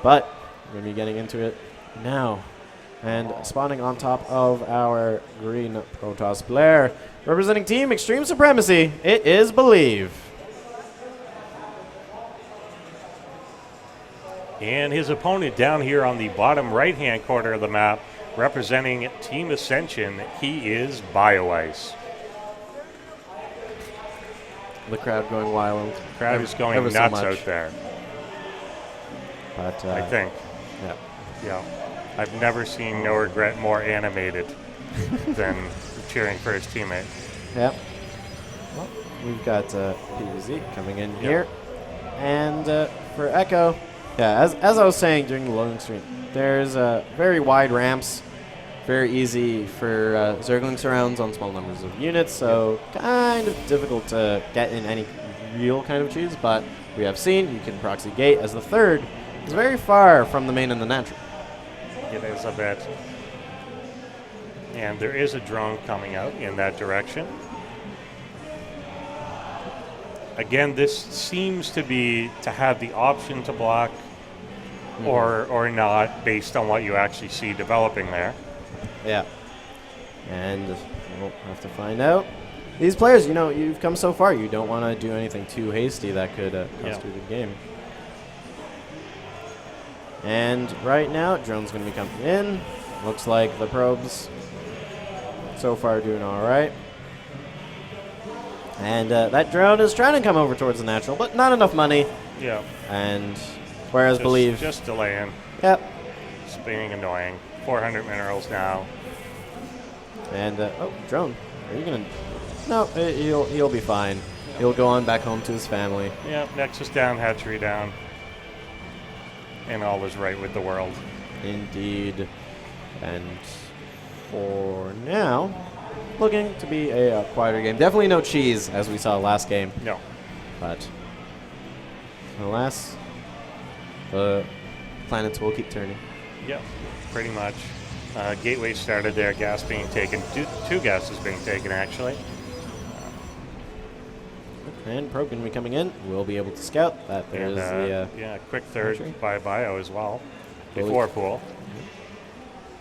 But we're going to be getting into it now. And spawning on top of our green Protoss player, representing Team Extreme Supremacy, it is Believe. And his opponent down here on the bottom right-hand corner of the map, representing Team Ascension, he is Bioice. The crowd going wild. The crowd is going nuts out there. But I think. Yeah. Yeah. I've never seen No Regret more animated than cheering for his teammate. Yep. Well, we've got PVZ coming in here. And for Echo, yeah, as I was saying during the loading screen, there's very wide ramps, very easy for Zergling surrounds on small numbers of units, so kind of difficult to get in any real kind of cheese, but we have seen you can proxy gate as the third is very far from the main and the natural. It is a bit. And there is a drone coming out in that direction. Again, this seems to be to have the option to block or not based on what you actually see developing there. Yeah. And we'll have to find out. These players, you know, you've come so far. You don't want to do anything too hasty that could cost you the game. And right now, drone's going to be coming in. Looks like the probes so far doing all right. And that drone is trying to come over towards the natural, but not enough money. Yeah. And whereas Believe. Just delaying. Yep. Just being annoying. 400 minerals now. And, oh, drone. Are you going to. No, he'll be fine. He'll go on back home to his family. Yeah, Nexus down, hatchery down. And all is right with the world. Indeed. And for now, looking to be a quieter game. Definitely no cheese, as we saw last game. No. But alas, the planets will keep turning. Yep, pretty much. Gateway started there, gas being taken. Two gases being taken, actually. And probe going to be coming in. We'll be able to scout that. There's the quick third entry. by Bio as well. Before pool.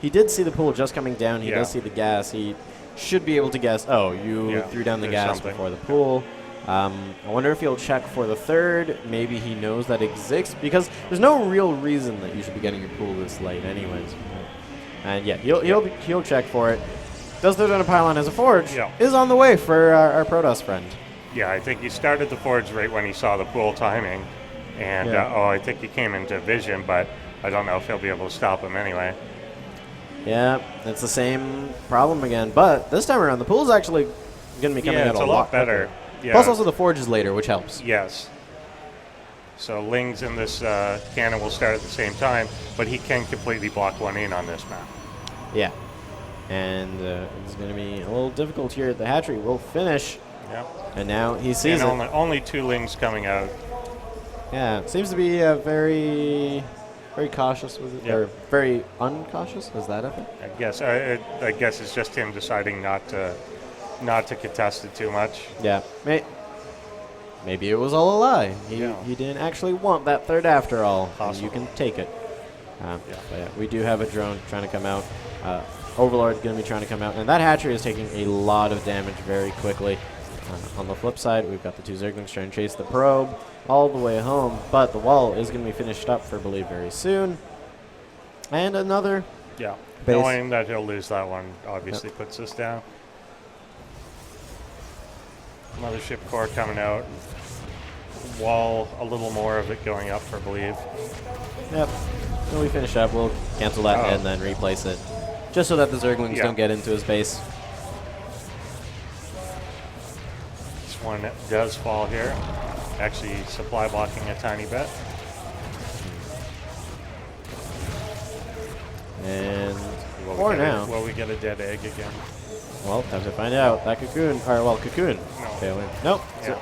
He did see the pool just coming down. He does see the gas. He should be able to guess, oh, you threw down the gas before the pool. I wonder if he'll check for the third. Maybe he knows that exists, because there's no real reason that you should be getting your pool this late anyways. And yeah, he'll check for it. Does third on a pylon as a forge is on the way for our Protoss friend. Yeah, I think he started the forge right when he saw the pool timing. And, I think he came into vision, but I don't know if he'll be able to stop him anyway. Yeah, it's the same problem again. But this time around, the pool's actually going to be coming out a lot better. Yeah. Plus also the forge is later, which helps. Yes. So Ling's in this cannon will start at the same time, but he can completely block one in on this map. Yeah. And it's going to be a little difficult here. The hatchery will finish. Yep. And now he sees and only two Lings coming out. Yeah, it seems to be very cautious with it, or very uncautious. Is that it? I guess it's just him deciding not to contest it too much. Yeah, maybe it was all a lie. He didn't actually want that third after all. And you can take it. But yeah, we do have a drone trying to come out. Overlord going to be trying to come out, and that hatchery is taking a lot of damage very quickly. On the flip side, we've got the two Zerglings trying to chase the probe all the way home, but the wall is going to be finished up for Believe very soon. And another base. Knowing that he'll lose that one obviously puts us down. Mothership core coming out. Wall, a little more of it going up for Believe. Yep. When we finish up, we'll cancel that and then replace it, just so that the Zerglings don't get into his base. One does fall here. Actually, supply blocking a tiny bit. And for now, will we get a dead egg again? Well, time to find out. That cocoon, cocoon. No. Failing. Nope. Yeah. So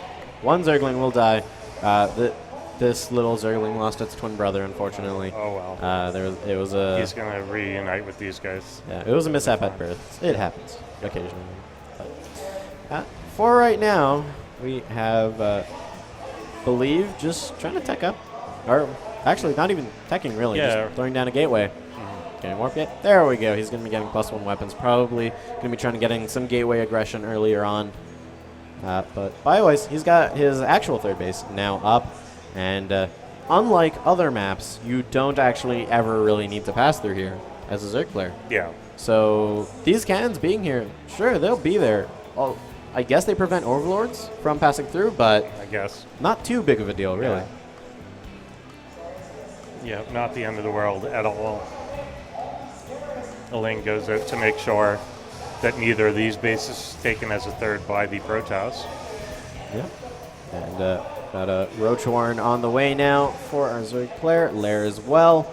one Zergling will die. This little Zergling lost its twin brother, unfortunately. Oh well. It was a. He's gonna reunite with these guys. Yeah, it was a mishap at birth. It happens occasionally. But, for right now, we have Believe just trying to tech up. Or Actually, not even teching, really. Yeah. Just throwing down a gateway. Getting warp yet? There we go. He's going to be getting +1 weapons. Probably going to be trying to getting some gateway aggression earlier on. But Bioice, he's got his actual third base now up. And unlike other maps, you don't actually ever really need to pass through here as a Zerg player. Yeah. So these cannons being here, sure, they'll be there. Oh, I guess they prevent overlords from passing through, but I guess not too big of a deal, really. Yeah, not the end of the world at all. Ling goes out to make sure that neither of these bases is taken as a third by the Protoss. Yeah. And got a Roach Warren on the way now for our Zerg player. Lair as well.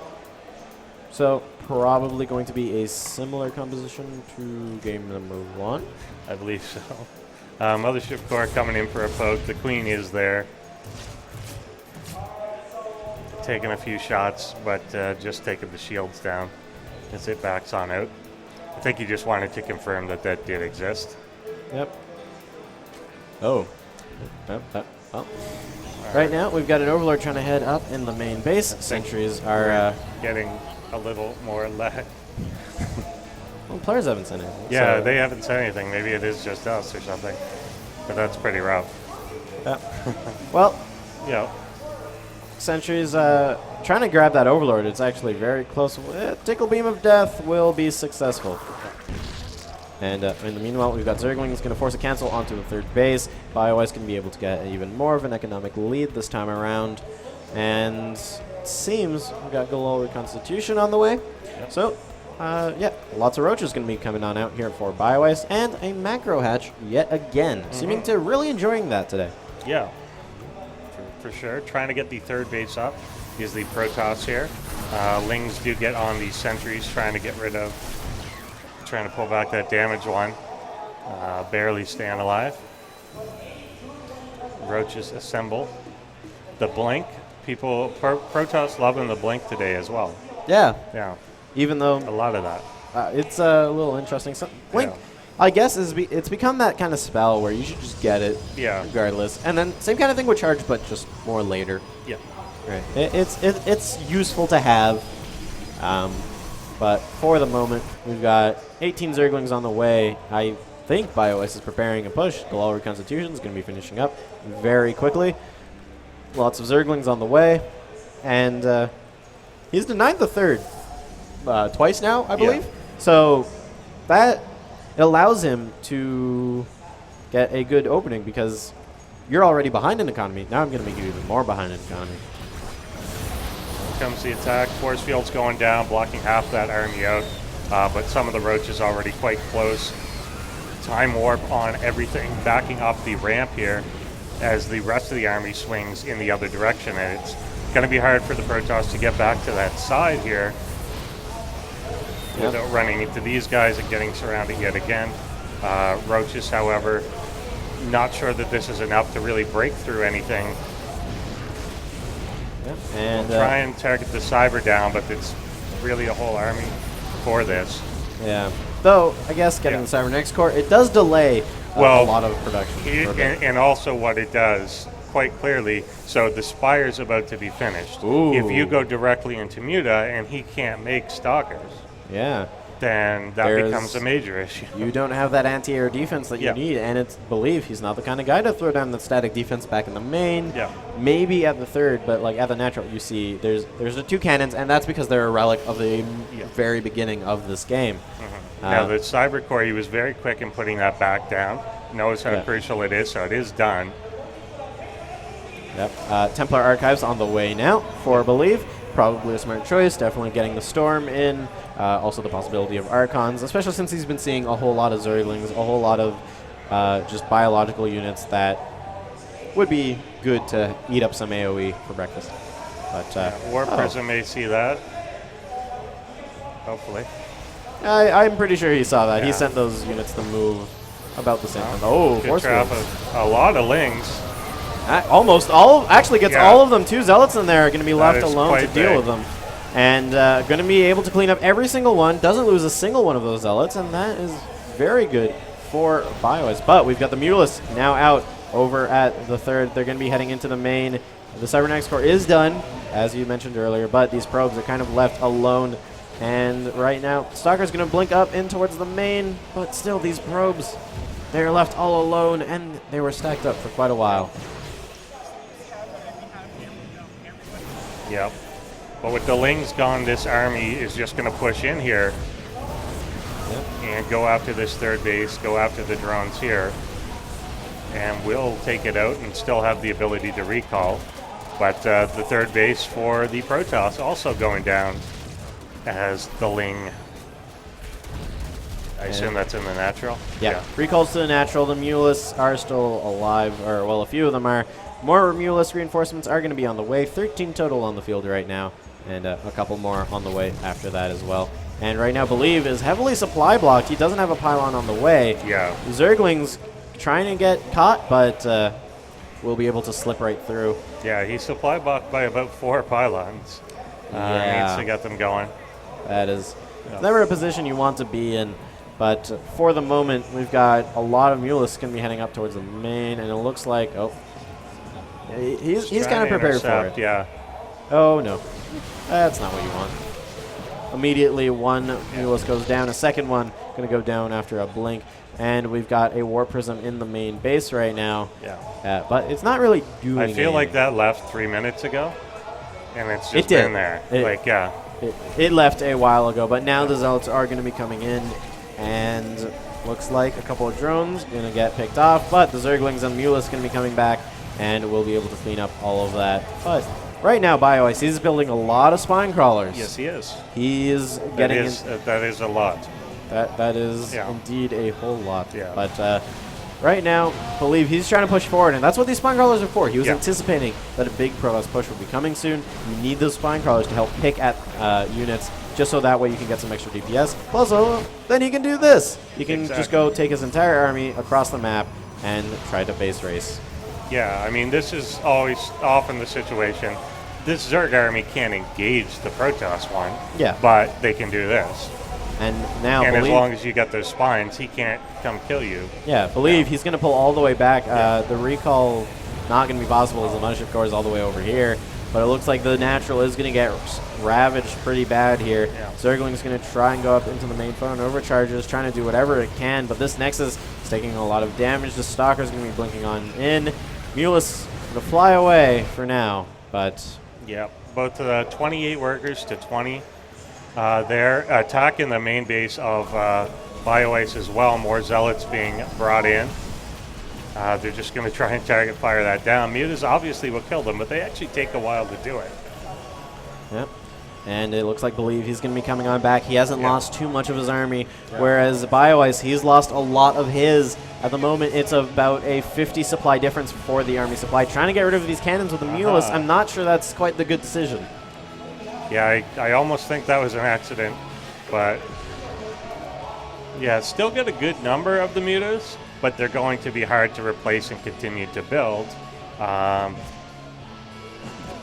So probably going to be a similar composition to game number 1. I believe so. Mothership Core coming in for a poke. The Queen is there. Taking a few shots, but just taking the shields down as it backs on out. I think he just wanted to confirm that that did exist. Yep. Oh. Well. Right now, we've got an Overlord trying to head up in the main base. Sentries are getting a little more lag. Well, players haven't said anything. Yeah, so they haven't said anything. Maybe it is just us or something. But that's pretty rough. Yeah. Well, Yeah. Sentries trying to grab that Overlord. It's actually very close. Tickle Beam of Death will be successful. And in the meanwhile, we've got Zerglings going to force a cancel onto the third base. Bioice going to be able to get even more of an economic lead this time around. And it seems we've got Galil Reconstitution on the way. Yep. So, yeah, lots of roaches going to be coming on out here for Bioice. And a macro hatch yet again. Seeming to really enjoying that today. Yeah. For sure. Trying to get the third base up is the Protoss here. Lings do get on the sentries, trying to get rid of, trying to pull back that damage one. Barely staying alive. Roaches assemble. The blink. People, Protoss loving the blink today as well. Yeah. Yeah. Even though A lot of that. it's a little interesting. So, Blink, Yeah. I guess, it's become that kind of spell where you should just get it Yeah. regardless. And then same kind of thing with Charge, but just more later. Yeah. Right. It's useful to have. But for the moment, we've got 18 Zerglings on the way. I think Bioice is preparing a push. Galil Reconstitution is going to be finishing up very quickly. Lots of Zerglings on the way. And he's denied the third twice now, I believe. So that it allows him to get a good opening because you're already behind in economy. Now I'm going to make you even more behind in economy. Here comes the attack. Force field's going down, blocking half that army out. But some of the roaches already quite close. Time warp on everything, backing up the ramp here as the rest of the army swings in the other direction. And it's going to be hard for the Protoss to get back to that side here without running into these guys and getting surrounded yet again. Roaches, however, not sure that this is enough to really break through anything. Yep. And Try and target the cyber down, but it's really a whole army for this. yeah. Though, I guess getting the Cybernetics Core, it does delay a lot of production. And also what it does, quite clearly, so the Spire's about to be finished. Ooh. If you go directly into Muta and he can't make Stalkers, Yeah. then that becomes a major issue. You don't have that anti-air defense that you need, and it's believe he's not the kind of guy to throw down the static defense back in the main. Yeah. Maybe at the third, but like at the natural, you see there's the two cannons, and that's because they're a relic of the very beginning of this game. Now the Cyber Core, he was very quick in putting that back down. Knows how crucial it is, so it is done. Yep. Templar Archives on the way now for believe. Probably a smart choice. Definitely getting the Storm in. Also the possibility of Archons, especially since he's been seeing a whole lot of Zerglings, a whole lot of just biological units that would be good to eat up some AoE for breakfast. But War Prism may see that. Hopefully. I'm pretty sure he saw that. Yeah. He sent those units to move about the same time. Oh, Good Force trap Fields. of a lot of Lings. Almost all, actually gets all of them. Two Zealots in there are going to be left alone to deal with them. And going to be able to clean up every single one. Doesn't lose a single one of those Zealots, and that is very good for Bioice. But we've got the Mutalists now out over at the third. They're going to be heading into the main. The Cybernetics Core is done. as you mentioned earlier, but these probes are kind of left alone. And right now, Stalker's going to blink up in towards the main, but still these probes, they're left all alone, and they were stacked up for quite a while. Yep. But with the Lings gone, this army is just going to push in here and go after this third base, go after the drones here, and we'll take it out and still have the ability to recall. But the third base for the Protoss also going down as the Ling. I assume that's in the natural? Yeah. Recalls to the natural. The Mulus are still alive, or well, a few of them are. More Mulus reinforcements are going to be on the way. 13 total on the field right now, and a couple more on the way after that as well. And right now, Believe is heavily supply blocked. He doesn't have a pylon on the way. Yeah. Zergling's trying to get caught, but will be able to slip right through. Yeah, he's supply blocked by about 4 pylons. Needs to get them going. That is never a position you want to be in. But for the moment, we've got a lot of Mulus going to be heading up towards the main, and it looks like, he's kind of prepared for it. Yeah. Oh, no. That's not what you want. Immediately, one Mulus goes down. A second one going to go down after a blink. And we've got a War Prism in the main base right now. Yeah. But it's not really doing anything. I feel like that left 3 minutes ago, and it's just been there. It left a while ago, but now the Zealots are going to be coming in. And looks like a couple of drones going to get picked off, but the Zerglings and Mulus going to be coming back, and we'll be able to clean up all of that. But right now, Bioice, he's building a lot of spine crawlers. Yes, he is. He is getting... That is a lot. That is indeed a whole lot. Yeah. But right now, Believe he's trying to push forward, and that's what these spine crawlers are for. He was anticipating that a big Protoss push would be coming soon. You need those spine crawlers to help pick at units, just so that way you can get some extra DPS. Plus, then he can do this. He can just go take his entire army across the map and try to base race. Yeah, I mean, this is always often the situation. This Zerg army can't engage the Protoss one, but they can do this. And now, as long as you got those spines, he can't come kill you. Yeah, Believe he's going to pull all the way back. The recall not going to be possible as the Mothership Core is all the way over here. But it looks like the natural is going to get ravaged pretty bad here. Zergling's going to try and go up into the main phone, overcharges, trying to do whatever it can. But this Nexus is taking a lot of damage. The Stalker's going to be blinking on in. Mulus going to fly away for now. But both 28 workers to 20. They're attacking the main base of Bioice as well. More Zealots being brought in. They're just going to try and target fire that down. Muta's obviously what killed them, but they actually take a while to do it. Yep. And it looks like Believe he's going to be coming on back. He hasn't lost too much of his army, whereas Bioice, he's lost a lot of his. At the moment, it's about a 50 supply difference for the army supply. Trying to get rid of these cannons with the Mulus, I'm not sure that's quite the good decision. Yeah, I almost think that was an accident, but still get a good number of the Mutas, but they're going to be hard to replace and continue to build.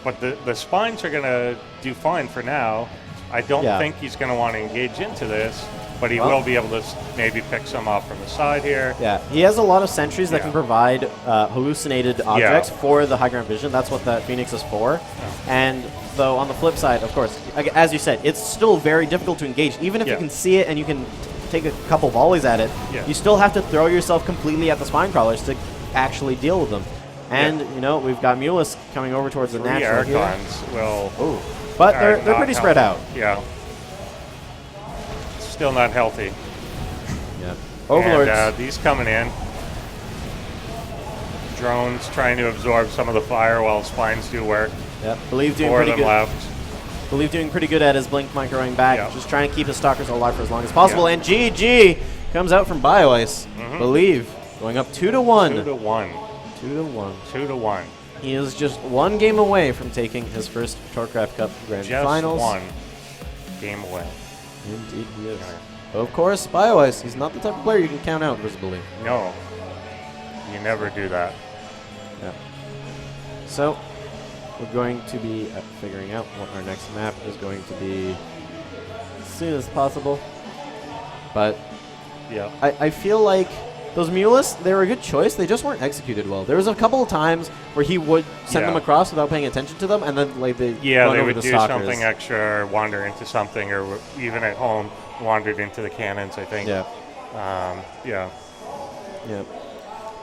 But the spines are going to do fine for now. I don't think he's going to want to engage into this, but he will be able to maybe pick some off from the side here. Yeah, he has a lot of sentries that can provide hallucinated objects for the high ground vision. That's what the Phoenix is for. And though on the flip side, of course, as you said, it's still very difficult to engage. Even if you can see it and you can take a couple volleys at it, you still have to throw yourself completely at the spine crawlers to actually deal with them. And, you know, we've got Mulus coming over towards the natural here. But they're pretty spread out. Yeah. Still not healthy. Yeah. Overlords. And these coming in. Drones trying to absorb some of the fire while spines do work. Yep. Believe doing pretty good. 4 of them left. Believe doing pretty good at his blink microing back. Just trying to keep his stalkers alive for as long as possible. And GG comes out from Bioice. Believe going up 2-1. 2-1. 2-1. 2-1. He is just one game away from taking his first TorCraft Cup Grand Finals. Just one game away. Indeed he is. But of course, Bioice, he's not the type of player you can count out, visibly. No. You never do that. Yeah. So, we're going to be figuring out what our next map is going to be as soon as possible. But I feel like those Mulists, they were a good choice. They just weren't executed well. There was a couple of times where he would send them across without paying attention to them, and then like they they would the do stalkers. something extra, or wander into something, or even at home wandered into the cannons. I think. Yeah. Yeah.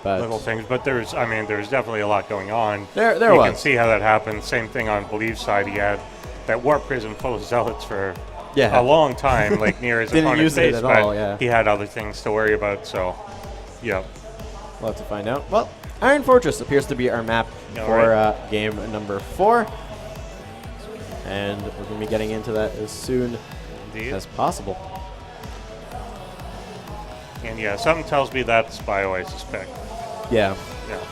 But little things, but there's definitely a lot going on. There you was. can see how that happened. Same thing on Believe's side. He had that warp prison full of zealots for a long time, like near his Didn't opponent's use it base, at but all, yeah. he had other things to worry about. So, yeah. We'll have to find out. Well, Iron Fortress appears to be our map for game number 4. And we're going to be getting into that as soon as possible. And yeah, something tells me that's Bioice's pick. Yeah. Yeah.